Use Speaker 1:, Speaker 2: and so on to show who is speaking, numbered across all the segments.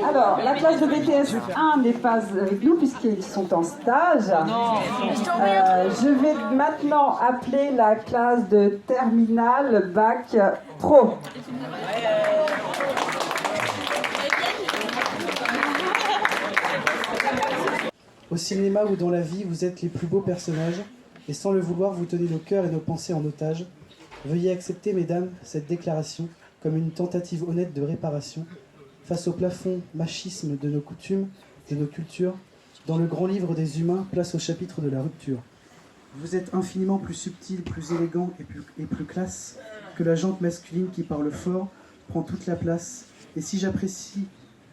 Speaker 1: Alors, la classe de BTS 1 n'est pas avec nous puisqu'ils sont en stage. Je vais maintenant appeler la classe de terminale Bac Pro.
Speaker 2: Au cinéma ou dans la vie, vous êtes les plus beaux personnages, et sans le vouloir, vous tenez nos cœurs et nos pensées en otage. Veuillez accepter, mesdames, cette déclaration comme une tentative honnête de réparation face au plafond machisme de nos coutumes, de nos cultures. Dans le grand livre des humains, place au chapitre de la rupture. Vous êtes infiniment plus subtil, plus élégant et plus classe que la jante masculine qui parle fort, prend toute la place. Et si j'apprécie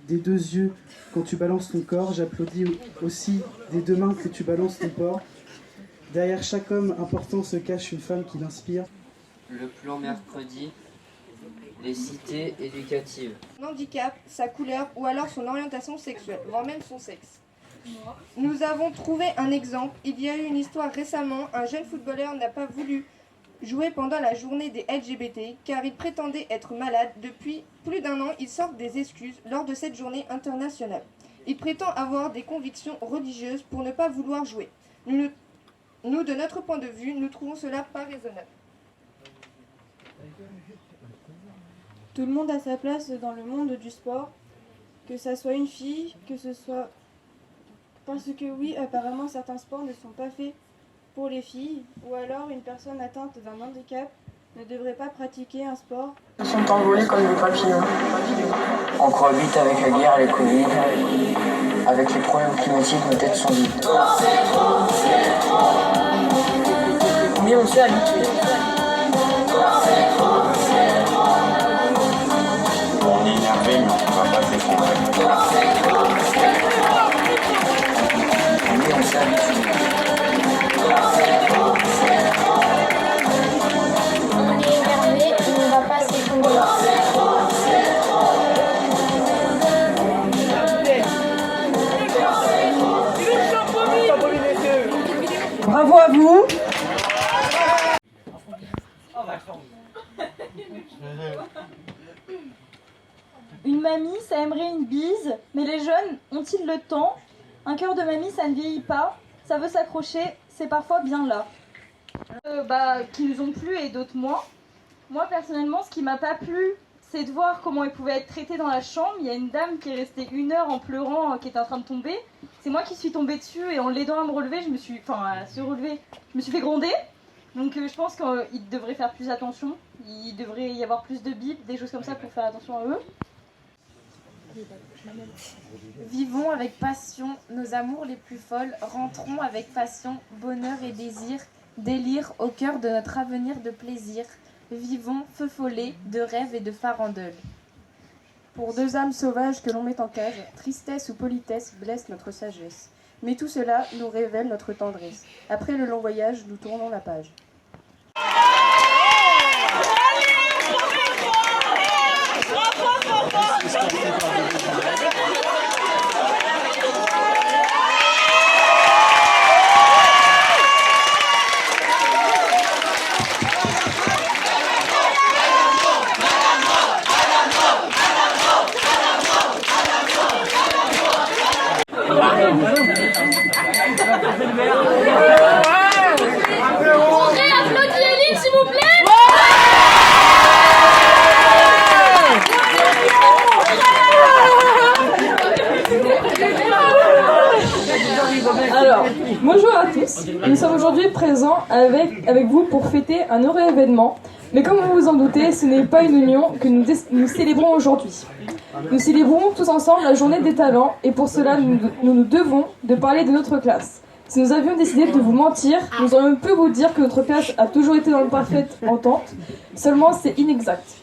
Speaker 2: des deux yeux quand tu balances ton corps, j'applaudis aussi des deux mains que tu balances ton corps. Derrière chaque homme important se cache une femme qui l'inspire.
Speaker 3: Le plan mercredi, les cités éducatives.
Speaker 4: Son handicap, sa couleur ou alors son orientation sexuelle, voire même son sexe. Nous avons trouvé un exemple. Il y a eu une histoire récemment. Un jeune footballeur n'a pas voulu jouer pendant la journée des LGBT car il prétendait être malade. Depuis plus d'un an, il sort des excuses lors de cette journée internationale. Il prétend avoir des convictions religieuses pour ne pas vouloir jouer. Nous, de notre point de vue, nous trouvons cela pas raisonnable.
Speaker 5: Tout le monde a sa place dans le monde du sport, que ça soit une fille, que ce soit... Parce que oui, apparemment certains sports ne sont pas faits pour les filles, ou alors une personne atteinte d'un handicap ne devrait pas pratiquer un sport.
Speaker 6: Ils sont envolés comme des papillons.
Speaker 3: On cohabite avec la guerre et les Covid. Avec les problèmes climatiques, nos têtes sont vides.
Speaker 6: Mais on s'est habitué.
Speaker 7: On est énervé, mais on ne va pas s'effondrer.
Speaker 3: Mais on s'est habitué.
Speaker 8: On est énervé, on ne va pas s'effondrer.
Speaker 1: Bravo à vous.
Speaker 9: Une mamie, ça aimerait une bise, mais les jeunes ont-ils le temps? Un cœur de mamie, ça ne vieillit pas, ça veut s'accrocher, c'est parfois bien là. Qui nous ont plu et d'autres moins. Moi, personnellement, ce qui m'a pas plu, c'est de voir comment ils pouvaient être traités dans la chambre. Il y a une dame qui est restée 1 heure en pleurant, qui était en train de tomber. C'est moi qui suis tombée dessus et en l'aidant à me relever, à se relever, je me suis fait gronder. Donc je pense qu'ils devraient faire plus attention. Il devrait y avoir plus de bibles, des choses comme ça pour faire attention à eux.
Speaker 10: Vivons avec passion nos amours les plus folles, rentrons avec passion, bonheur et délire au cœur de notre avenir de plaisir. Vivons feu follet de rêves et de farandole. Pour 2 âmes sauvages que l'on met en cage, tristesse ou politesse blesse notre sagesse. Mais tout cela nous révèle notre tendresse. Après le long voyage, nous tournons la page.
Speaker 11: Alors, bonjour à tous. Nous sommes aujourd'hui présents avec vous pour fêter un heureux événement. Mais comme vous vous en doutez, ce n'est pas une union que nous célébrons aujourd'hui. Nous célébrons tous ensemble la journée des talents et pour cela, nous devons de parler de notre classe. Si nous avions décidé de vous mentir, nous aurions pu vous dire que notre classe a toujours été dans le parfaite entente. Seulement, c'est inexact.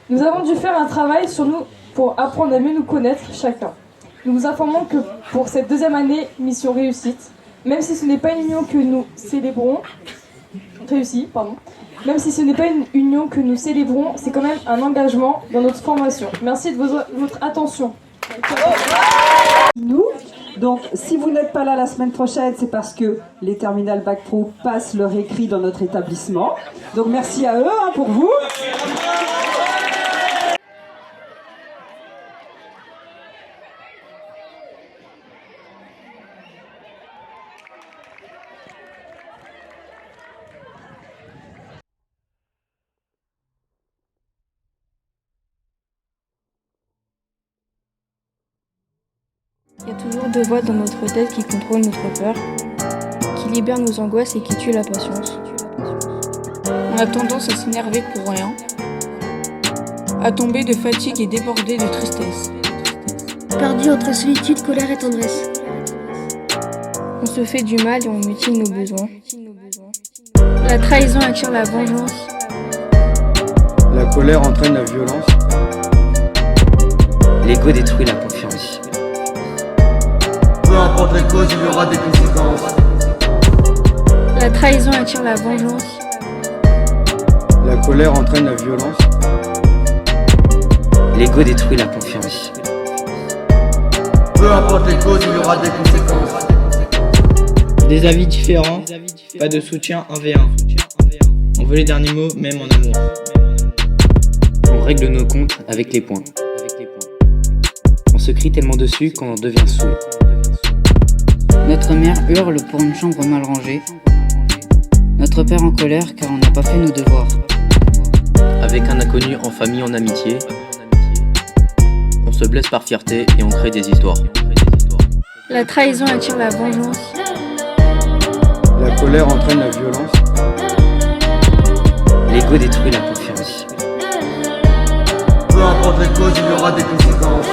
Speaker 11: Nous avons dû faire un travail sur nous pour apprendre à mieux nous connaître chacun. Nous vous informons que pour cette 2e année, mission réussite, même si ce n'est pas une union que nous célébrons, même si ce n'est pas une union que nous célébrons, c'est quand même un engagement dans notre formation. Merci de votre attention.
Speaker 1: Donc, si vous n'êtes pas là la semaine prochaine, c'est parce que les terminales Bac Pro passent leur écrit dans notre établissement. Donc, merci à eux pour vous.
Speaker 5: Il y a toujours deux voix dans notre tête qui contrôlent notre peur, qui libèrent nos angoisses et qui tuent la patience.
Speaker 12: On a tendance à s'énerver pour rien, à tomber de fatigue et déborder de tristesse.
Speaker 13: Perdu entre solitude, colère et tendresse.
Speaker 5: On se fait du mal et on mutile nos besoins.
Speaker 13: La trahison attire la vengeance.
Speaker 14: La colère entraîne la violence.
Speaker 15: L'ego détruit la confiance.
Speaker 16: Peu importe les causes, il y aura des conséquences.
Speaker 13: La trahison attire la vengeance.
Speaker 14: La colère entraîne la violence.
Speaker 15: L'ego détruit la confiance.
Speaker 16: Peu importe les causes, il y aura des conséquences.
Speaker 17: Des avis différents, pas de soutien 1v1. On veut les derniers mots, même en amour.
Speaker 15: On règle nos comptes avec les points. On se crie tellement dessus qu'on en devient sourd.
Speaker 18: Notre mère hurle pour une chambre mal rangée. Notre père en colère car on n'a pas fait nos devoirs.
Speaker 19: Avec un inconnu en famille, en amitié, on se blesse par fierté et on crée des histoires.
Speaker 13: La trahison attire la vengeance.
Speaker 14: La colère entraîne la violence.
Speaker 15: L'ego détruit la confiance.
Speaker 16: Peu importe les causes, il y aura des conséquences.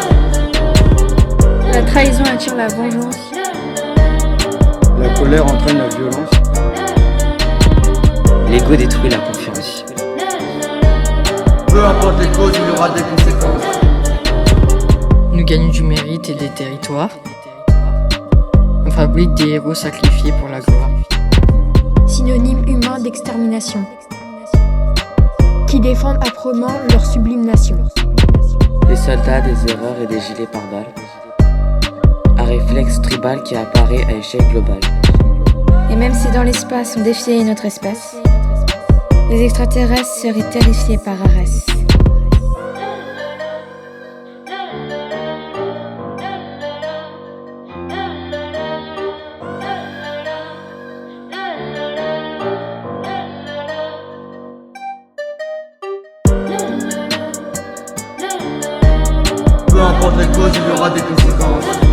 Speaker 13: La trahison attire la vengeance.
Speaker 14: La colère entraîne la violence.
Speaker 15: L'ego détruit la confiance.
Speaker 16: Peu importe les causes, il y aura des conséquences.
Speaker 18: Nous gagnons du mérite et des territoires. On fabrique des héros sacrifiés pour la gloire.
Speaker 13: Synonyme humain d'extermination. Qui défendent âprement leur sublime nation.
Speaker 15: Des soldats, des erreurs et des gilets pare-balles. Un réflexe tribal qui apparaît à échelle globale.
Speaker 13: Et même si dans l'espace on défiait notre espèce, les extraterrestres seraient terrifiés par Arès.
Speaker 16: Peu importe les causes, il y aura des conséquences.